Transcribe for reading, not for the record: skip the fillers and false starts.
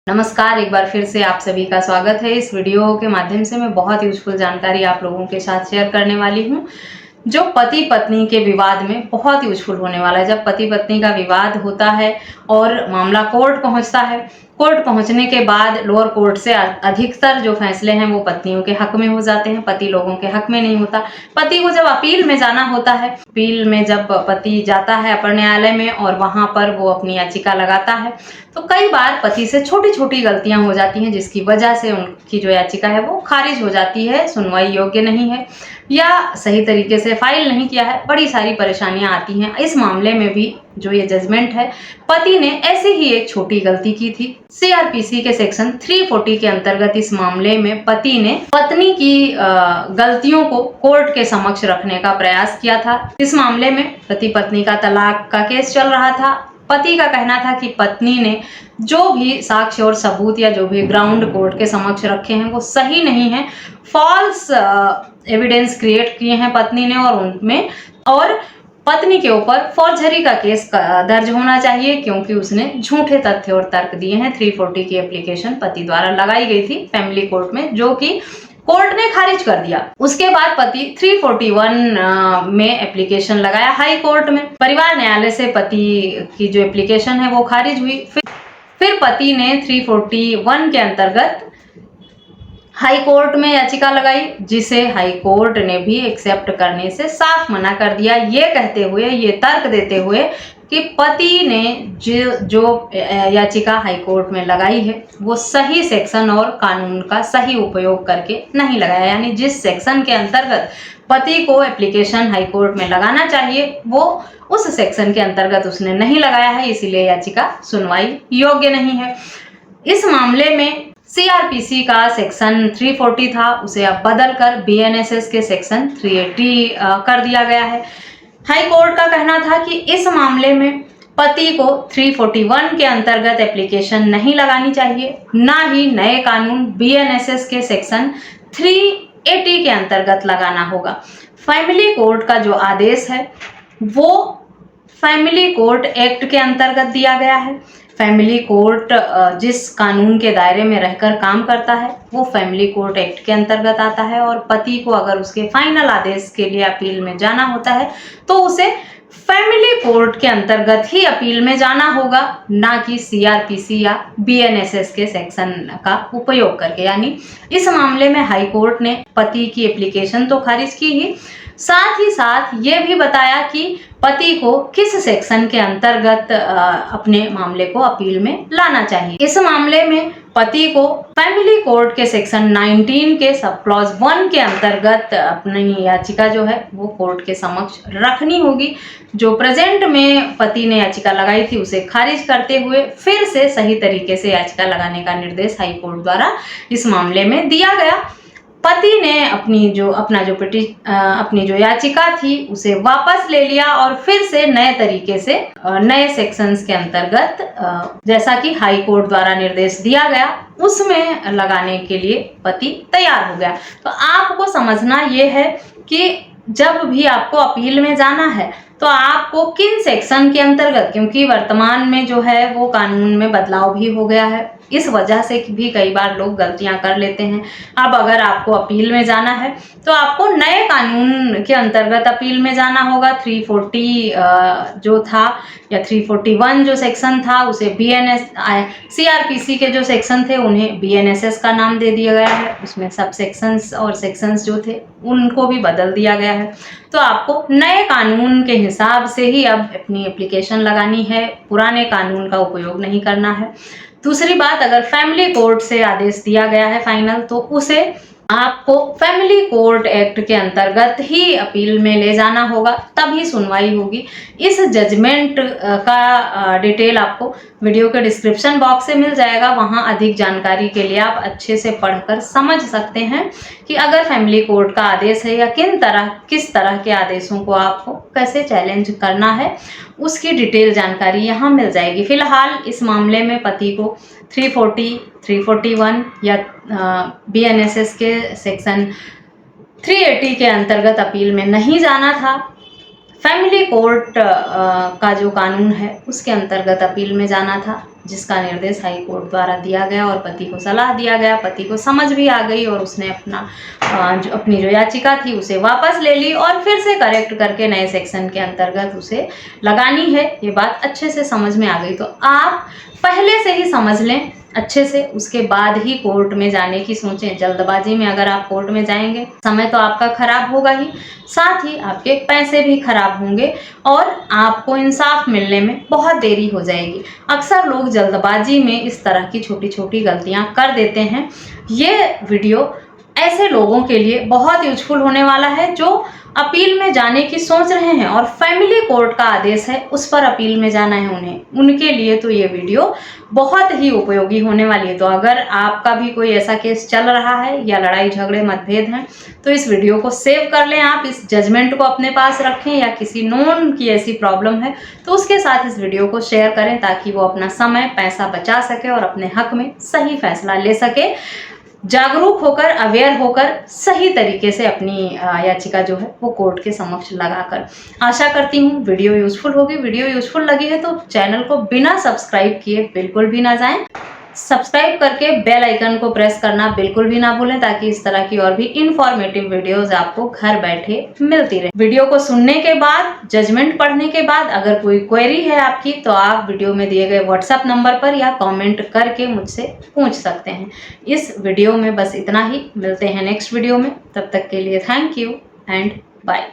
नमस्कार, एक बार फिर से आप सभी का स्वागत है। इस वीडियो के माध्यम से मैं बहुत यूजफुल जानकारी आप लोगों के साथ शेयर करने वाली हूँ, जो पति पत्नी के विवाद में बहुत यूजफुल होने वाला है। जब पति पत्नी का विवाद होता है और मामला कोर्ट पहुंचता है, कोर्ट पहुंचने के बाद लोअर कोर्ट से अधिकतर जो फैसले हैं वो पत्नियों के हक में हो जाते हैं, पति लोगों के हक में नहीं होता। पति को जब अपील में जाना होता है, अपील में जब पति जाता है अपर न्यायालय में और वहां पर वो अपनी याचिका लगाता है, तो कई बार पति से छोटी छोटी गलतियां हो जाती हैं, जिसकी वजह से उनकी जो याचिका है वो खारिज हो जाती है, सुनवाई योग्य नहीं है या सही तरीके से फाइल नहीं किया है, बड़ी सारी परेशानियां आती हैं। इस मामले में भी जो ये जजमेंट है, पति ने ऐसे ही एक छोटी गलती की थी। सीआरपीसी के सेक्शन 340 के अंतर्गत इस मामले में पति ने पत्नी की गलतियों को कोर्ट के समक्ष रखने का प्रयास किया था। इस मामले में पति पत्नी का तलाक का केस चल रहा था। पति का कहना था कि पत्नी ने जो भी साक्ष्य और सबूत या जो भी ग्राउंड कोर्ट के समक्ष रखे हैं वो सही नहीं है, फॉल्स एविडेंस क्रिएट किए हैं पत्नी ने और पत्नी के ऊपर फॉर्जरी का केस दर्ज होना चाहिए, क्योंकि उसने झूठे तथ्य और तर्क दिए हैं। 340 की एप्लीकेशन पति द्वारा लगाई गई थी फैमिली कोर्ट में, जो कि कोर्ट ने खारिज कर दिया। उसके बाद पति 341 में एप्लीकेशन लगाया हाई कोर्ट में। परिवार न्यायालय से पति की जो एप्लीकेशन है वो खारिज हुई। फिर पति ने 341 के अंतर्गत हाई कोर्ट में याचिका लगाई, जिसे हाई कोर्ट ने भी एक्सेप्ट करने से साफ मना कर दिया, ये कहते हुए, ये तर्क देते हुए कि पति ने जो याचिका हाई कोर्ट में लगाई है वो सही सेक्शन और कानून का सही उपयोग करके नहीं लगाया। यानी जिस सेक्शन के अंतर्गत पति को एप्लीकेशन हाई कोर्ट में लगाना चाहिए वो उस सेक्शन के अंतर्गत उसने नहीं लगाया है, इसीलिए याचिका सुनवाई योग्य नहीं है। इस मामले में सीआरपीसी का सेक्शन 340 था, उसे अब बदलकर बीएनएसएस के सेक्शन 380 कर दिया गया है। हाई कोर्ट का कहना था कि इस मामले में पति को 341 के अंतर्गत एप्लीकेशन नहीं लगानी चाहिए, ना ही नए कानून बीएनएसएस के सेक्शन 380 के अंतर्गत लगाना होगा। फैमिली कोर्ट का जो आदेश है वो फैमिली कोर्ट एक्ट के अंतर्गत दिया गया है। फैमिली कोर्ट जिस कानून के दायरे में रहकर काम करता है वो फैमिली कोर्ट एक्ट के अंतर्गत आता है, और पति को अगर उसके फाइनल आदेश के लिए अपील में जाना होता है तो उसे फैमिली कोर्ट के अंतर्गत ही अपील में जाना होगा, ना कि सीआरपीसी या बीएनएसएस के सेक्शन का उपयोग करके। यानी इस मामले में हाई कोर्ट ने पति की एप्लीकेशन तो खारिज की ही, साथ ही साथ ये भी बताया कि पति को किस सेक्शन के अंतर्गत अपने मामले को अपील में लाना चाहिए। इस मामले में पति को फैमिली कोर्ट के सेक्शन 19 के सब क्लॉज 1 के अंतर्गत अपनी याचिका जो है वो कोर्ट के समक्ष रखनी होगी। जो प्रेजेंट में पति ने याचिका लगाई थी उसे खारिज करते हुए फिर से सही तरीके से याचिका लगाने का निर्देश हाई कोर्ट द्वारा इस मामले में दिया गया। पति ने अपनी जो याचिका थी उसे वापस ले लिया और फिर से नए तरीके से नए सेक्शंस के अंतर्गत जैसा कि हाई कोर्ट द्वारा निर्देश दिया गया उसमें लगाने के लिए पति तैयार हो गया। तो आपको समझना ये है कि जब भी आपको अपील में जाना है तो आपको किन सेक्शन के अंतर्गत, क्योंकि वर्तमान में जो है वो कानून में बदलाव भी हो गया है, इस वजह से भी कई बार लोग गलतियां कर लेते हैं। अब अगर आपको अपील में जाना है तो आपको नए कानून के अंतर्गत अपील में जाना होगा। 340 जो था या 341 जो सेक्शन था उसे सीआरपीसी के जो सेक्शन थे उन्हें बीएनएसएस का नाम दे दिया गया है। उसमें सब सेक्शंस और सेक्शंस जो थे उनको भी बदल दिया गया है। तो आपको नए कानून के हिसाब से ही अब अपनी एप्लीकेशन लगानी है, पुराने कानून का उपयोग नहीं करना है। दूसरी बात, अगर फैमिली कोर्ट से आदेश दिया गया है फाइनल तो उसे आपको फैमिली कोर्ट एक्ट के अंतर्गत ही अपील में ले जाना होगा, तभी सुनवाई होगी। इस जजमेंट का डिटेल आपको वीडियो के डिस्क्रिप्शन बॉक्स से मिल जाएगा, वहां अधिक जानकारी के लिए आप अच्छे से पढ़कर समझ सकते हैं कि अगर फैमिली कोर्ट का आदेश है या किस तरह के आदेशों को आपको कैसे चैलेंज करना है, उसकी डिटेल जानकारी यहाँ मिल जाएगी। फिलहाल इस मामले में पति को 340, 341 या बीएनएसएस के सेक्शन 380 के अंतर्गत अपील में नहीं जाना था। फैमिली कोर्ट का जो कानून है उसके अंतर्गत अपील में जाना था, जिसका निर्देश हाई कोर्ट द्वारा दिया गया और पति को सलाह दिया गया। पति को समझ भी आ गई और उसने अपनी जो याचिका थी उसे वापस ले ली और फिर से करेक्ट करके नए सेक्शन के अंतर्गत उसे लगानी है। ये बात अच्छे से समझ में आ गई तो आप पहले से ही समझ लें अच्छे से, उसके बाद ही कोर्ट में जाने की सोचें। जल्दबाजी में अगर आप कोर्ट में जाएंगे समय तो आपका खराब होगा ही, साथ ही आपके पैसे भी खराब होंगे और आपको इंसाफ मिलने में बहुत देरी हो जाएगी। अक्सर लोग जल्दबाजी में इस तरह की छोटी छोटी गलतियां कर देते हैं। ये वीडियो ऐसे लोगों के लिए बहुत यूजफुल होने वाला है जो अपील में जाने की सोच रहे हैं और फैमिली कोर्ट का आदेश है उस पर अपील में जाना है उन्हें, उनके लिए तो ये वीडियो बहुत ही उपयोगी होने वाली है। तो अगर आपका भी कोई ऐसा केस चल रहा है या लड़ाई झगड़े मतभेद हैं तो इस वीडियो को सेव कर लें, आप इस जजमेंट को अपने पास रखें, या किसी नोन की ऐसी प्रॉब्लम है तो उसके साथ इस वीडियो को शेयर करें ताकि वो अपना समय पैसा बचा सके और अपने हक में सही फैसला ले सके, जागरूक होकर, अवेयर होकर सही तरीके से अपनी याचिका जो है वो कोर्ट के समक्ष लगाकर। आशा करती हूँ वीडियो यूजफुल होगी। वीडियो यूजफुल लगी है तो चैनल को बिना सब्सक्राइब किए बिल्कुल भी ना जाएं। सब्सक्राइब करके बेल आइकन को प्रेस करना बिल्कुल भी ना भूलें ताकि इस तरह की और भी इंफॉर्मेटिव वीडियोस आपको घर बैठे मिलती रहे। वीडियो को सुनने के बाद, जजमेंट पढ़ने के बाद अगर कोई क्वेरी है आपकी तो आप वीडियो में दिए गए व्हाट्सएप नंबर पर या कमेंट करके मुझसे पूछ सकते हैं। इस वीडियो में बस इतना ही, मिलते हैं नेक्स्ट वीडियो में, तब तक के लिए थैंक यू एंड बाय।